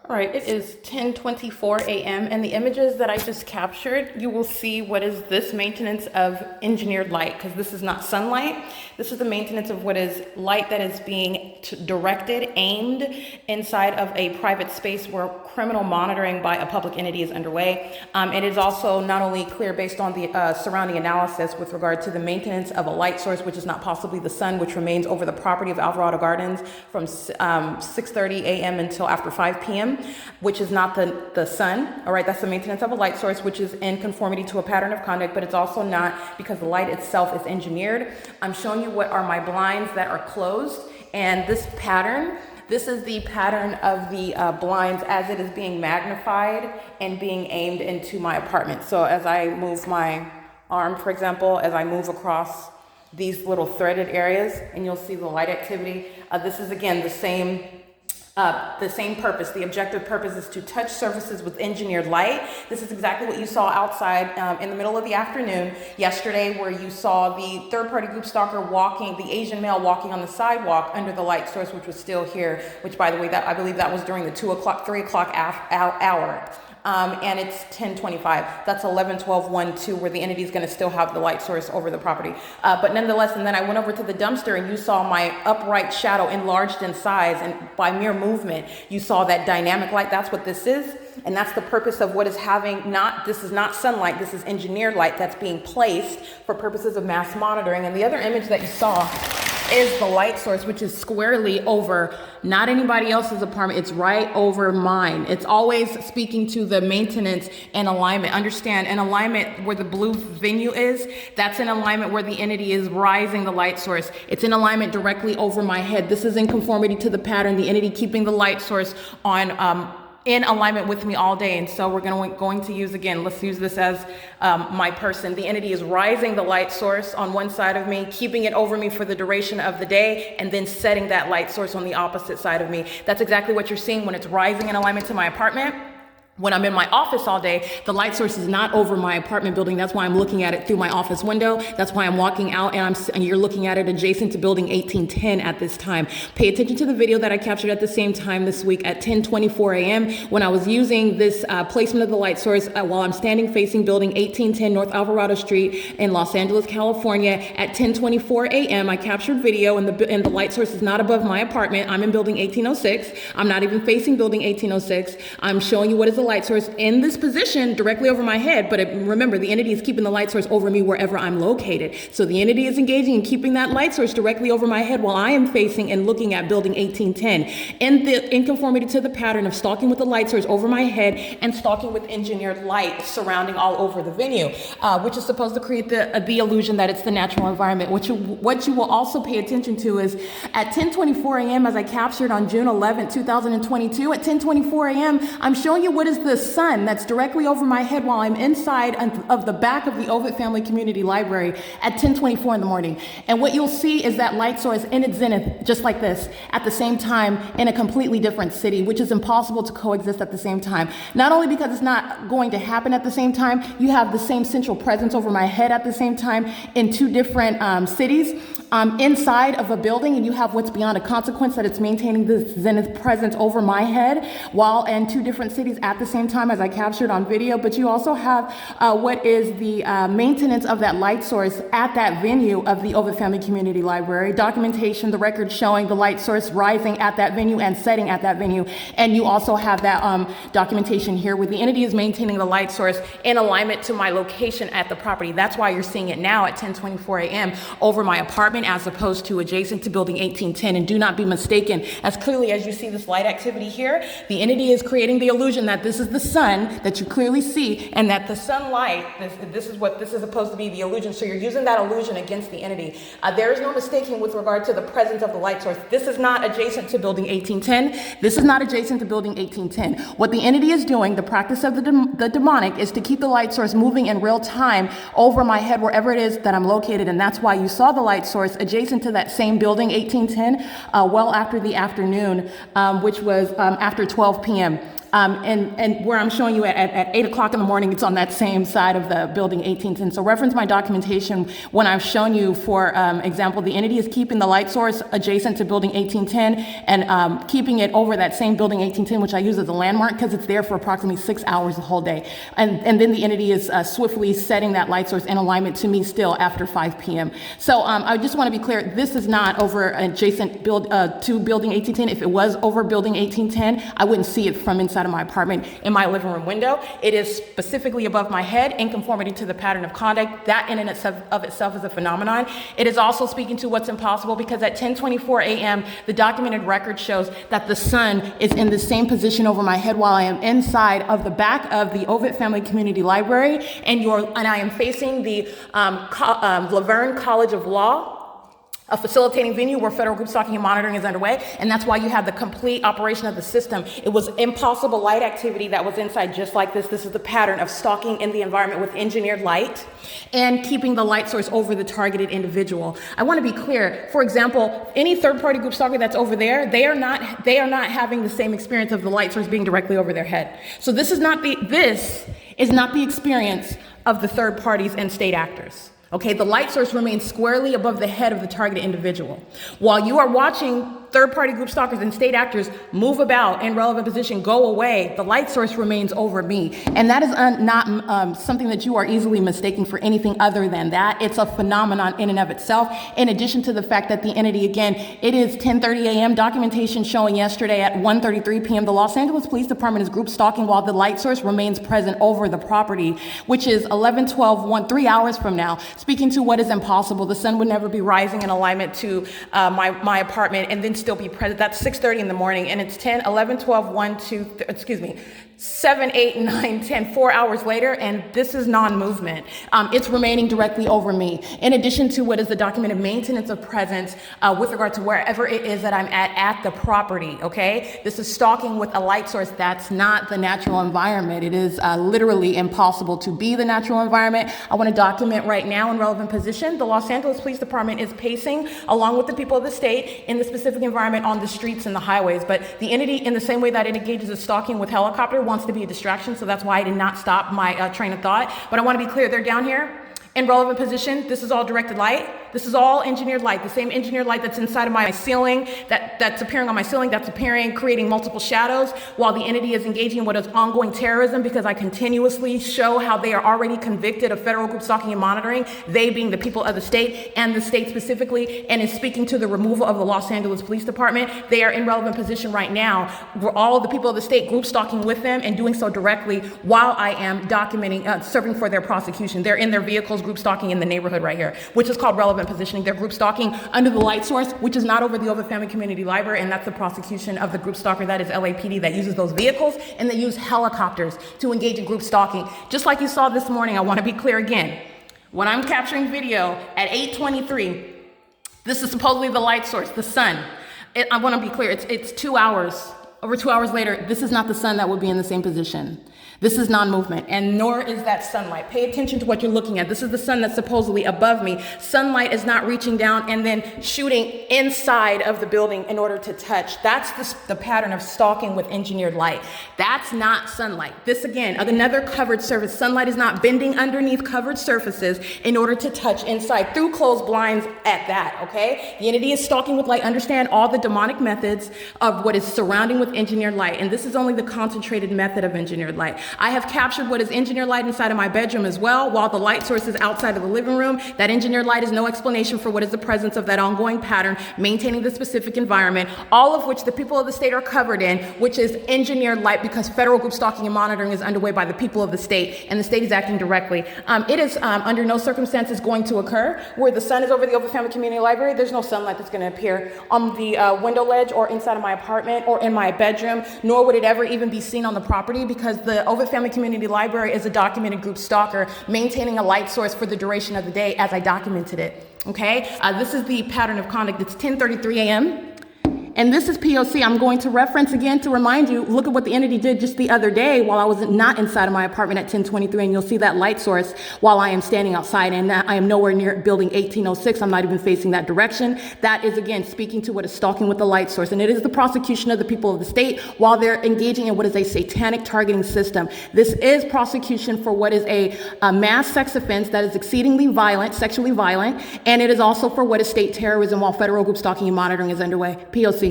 All right, it is 10:24 a.m. and the images that I just captured, you will see what is this maintenance of engineered light, because this is not sunlight. This is the maintenance of what is light that is being directed, aimed inside of a private space where criminal monitoring by a public entity is underway. It is also not only clear based on the surrounding analysis with regard to the maintenance of a light source, which is not possibly the sun, which remains over the property of Alvarado Gardens from 6:30 a.m. until after 5 p.m., which is not the sun. All right, that's the maintenance of a light source, which is in conformity to a pattern of conduct, but it's also not because the light itself is engineered. I'm showing you what are my blinds that are closed, and this pattern, this is the pattern of the blinds as it is being magnified and being aimed into my apartment. So as I move my arm, for example, as I move across these little threaded areas, and you'll see the light activity. This is again the same purpose. The objective purpose is to touch surfaces with engineered light. This is exactly what you saw outside in the middle of the afternoon yesterday, where you saw the third-party group stalker walking, the Asian male walking on the sidewalk under the light source, which was still here, which, by the way, that I believe that was during the 3 o'clock hour. And it's 10:25. That's 11/12/12, where the entity is going to still have the light source over the property. But nonetheless, and then I went over to the dumpster and you saw my upright shadow enlarged in size, and by mere movement, you saw that dynamic light. That's what this is. And that's the purpose of what is having this is not sunlight, this is engineered light that's being placed for purposes of mass monitoring. And the other image that you saw is the light source, which is squarely over not anybody else's apartment, it's right over mine. It's always speaking to the maintenance and alignment. Understand, an alignment where the blue venue is, that's an alignment where the entity is rising the light source. It's in alignment directly over my head. This is in conformity to the pattern, the entity keeping the light source on in alignment with me all day. And so we're going to use, again, let's use this as my person. The entity is rising the light source on one side of me, keeping it over me for the duration of the day, and then setting that light source on the opposite side of me. That's exactly what you're seeing when it's rising in alignment to my apartment. When I'm in my office all day, the light source is not over my apartment building. That's why I'm looking at it through my office window. That's why I'm walking out and you're looking at it adjacent to building 1810 at this time. Pay attention to the video that I captured at the same time this week at 10:24 a.m. when I was using this placement of the light source while I'm standing facing building 1810 North Alvarado Street in Los Angeles, California at 10:24 a.m. I captured video and the light source is not above my apartment. I'm in building 1806. I'm not even facing building 1806. I'm showing you what is the light source in this position directly over my head, but remember, the entity is keeping the light source over me wherever I'm located. So the entity is engaging in keeping that light source directly over my head while I am facing and looking at building 1810 in conformity to the pattern of stalking with the light source over my head and stalking with engineered light surrounding all over the venue, which is supposed to create the illusion that it's the natural environment. What you will also pay attention to is at 10:24 a.m. as I captured on June 11, 2022, at 10:24 a.m. I'm showing you what is the sun that's directly over my head while I'm inside of the back of the Ovid Family Community Library at 10:24 in the morning. And what you'll see is that light source in its zenith, just like this, at the same time in a completely different city, which is impossible to coexist at the same time. Not only because it's not going to happen at the same time, you have the same central presence over my head at the same time in two different cities inside of a building, and you have what's beyond a consequence that it's maintaining this zenith presence over my head while in two different cities at the same time as I captured on video. But you also have what is the maintenance of that light source at that venue of the Ovid Family Community Library, documentation, the record showing the light source rising at that venue and setting at that venue. And you also have that documentation here where the entity is maintaining the light source in alignment to my location at the property. That's why you're seeing it now at 10:24 a.m. over my apartment as opposed to adjacent to building 1810. And do not be mistaken, as clearly as you see this light activity here, the entity is creating the illusion that this is the sun that you clearly see, and that the sunlight, this is supposed to be the illusion. So you're using that illusion against the entity. There is no mistaking with regard to the presence of the light source. This is not adjacent to building 1810. This is not adjacent to building 1810. What the entity is doing, the practice of the demonic, is to keep the light source moving in real time over my head wherever it is that I'm located. And that's why you saw the light source adjacent to that same building 1810 well after the afternoon, which was after 12 p.m. and where I'm showing you at 8 o'clock in the morning, it's on that same side of the building 1810. So reference my documentation when I've shown you, for example, the entity is keeping the light source adjacent to building 1810 and keeping it over that same building 1810, which I use as a landmark because it's there for approximately 6 hours the whole day. And then the entity is swiftly setting that light source in alignment to me still after 5 p.m. So I just want to be clear, this is not over adjacent to building 1810. If it was over building 1810, I wouldn't see it from inside of my apartment in my living room window. It is specifically above my head in conformity to the pattern of conduct. That in and of itself is a phenomenon. It is also speaking to what's impossible because at 10:24 a.m., the documented record shows that the sun is in the same position over my head while I am inside of the back of the Ovid Family Community Library, and I am facing the Laverne College of Law, a facilitating venue where federal group stalking and monitoring is underway, and that's why you have the complete operation of the system. It was impossible light activity that was inside just like this. This is the pattern of stalking in the environment with engineered light and keeping the light source over the targeted individual. I want to be clear. For example, any third-party group stalker that's over there, they are not having the same experience of the light source being directly over their head. So this is not the experience of the third parties and state actors. Okay, the light source remains squarely above the head of the targeted individual. While you are watching third-party group stalkers and state actors move about in relevant position, go away, the light source remains over me. And that is not something that you are easily mistaking for anything other than that. It's a phenomenon in and of itself, in addition to the fact that the entity, again, it is 10:30 a.m. Documentation showing yesterday at 1:33 p.m. the Los Angeles Police Department is group stalking while the light source remains present over the property, which is 3 hours from now. Speaking to what is impossible, the sun would never be rising in alignment to my apartment and then still be present. That's 6:30 in the morning, and it's 10, 11, 12, 1, 2, 7, 8, 9, 10, 4 hours later, and this is non-movement. It's remaining directly over me. In addition to what is the documented maintenance of presence with regard to wherever it is that I'm at the property, okay? This is stalking with a light source that's not the natural environment. It is literally impossible to be the natural environment. I want to document right now in relevant position, the Los Angeles Police Department is pacing along with the people of the state in the specific environment on the streets and the highways, but the entity, in the same way that it engages in stalking with helicopter, wants to be a distraction, so that's why I did not stop my train of thought. But I want to be clear, they're down here in relevant position. This is all directed light. This is all engineered light, the same engineered light that's inside of my ceiling, that's appearing on my ceiling, that's appearing, creating multiple shadows, while the entity is engaging in what is ongoing terrorism, because I continuously show how they are already convicted of federal group stalking and monitoring, they being the people of the state and the state specifically, and is speaking to the removal of the Los Angeles Police Department. They are in relevant position right now, where all the people of the state group stalking with them and doing so directly while I am documenting, serving for their prosecution. They're in their vehicles group stalking in the neighborhood right here, which is called relevant positioning. They're group stalking under the light source, which is not over the Ovid Family Community Library, and that's the prosecution of the group stalker. That is LAPD that uses those vehicles, and they use helicopters to engage in group stalking. Just like you saw this morning, I want to be clear again. When I'm capturing video at 8:23, this is supposedly the light source, the sun. I want to be clear, it's 2 hours. Over 2 hours later, this is not the sun that would be in the same position. This is non-movement, and nor is that sunlight. Pay attention to what you're looking at. This is the sun that's supposedly above me. Sunlight is not reaching down and then shooting inside of the building in order to touch. That's the pattern of stalking with engineered light. That's not sunlight. This, again, another covered surface. Sunlight is not bending underneath covered surfaces in order to touch inside through closed blinds at that, okay? The entity is stalking with light. Understand all the demonic methods of what is surrounding with engineered light, and this is only the concentrated method of engineered light. I have captured what is engineered light inside of my bedroom as well, while the light source is outside of the living room. That engineered light is no explanation for what is the presence of that ongoing pattern, maintaining the specific environment, all of which the people of the state are covered in, which is engineered light, because federal group stalking and monitoring is underway by the people of the state, and the state is acting directly. It is under no circumstances going to occur where the sun is over the Ovid Family Community Library. There's no sunlight that's going to appear on the window ledge or inside of my apartment or in my bedroom, nor would it ever even be seen on the property, because the Ovid Family Community Library is a documented group stalker maintaining a light source for the duration of the day as I documented it, okay? This is the pattern of conduct. It's 10:33 a.m. And this is POC. I'm going to reference again to remind you, look at what the entity did just the other day while I was not inside of my apartment at 1023, and you'll see that light source while I am standing outside, and I am nowhere near building 1806. I'm not even facing that direction. That is, again, speaking to what is stalking with the light source, and it is the prosecution of the people of the state while they're engaging in what is a satanic targeting system. This is prosecution for what is a mass sex offense that is exceedingly violent, sexually violent, and it is also for what is state terrorism while federal group stalking and monitoring is underway. POC.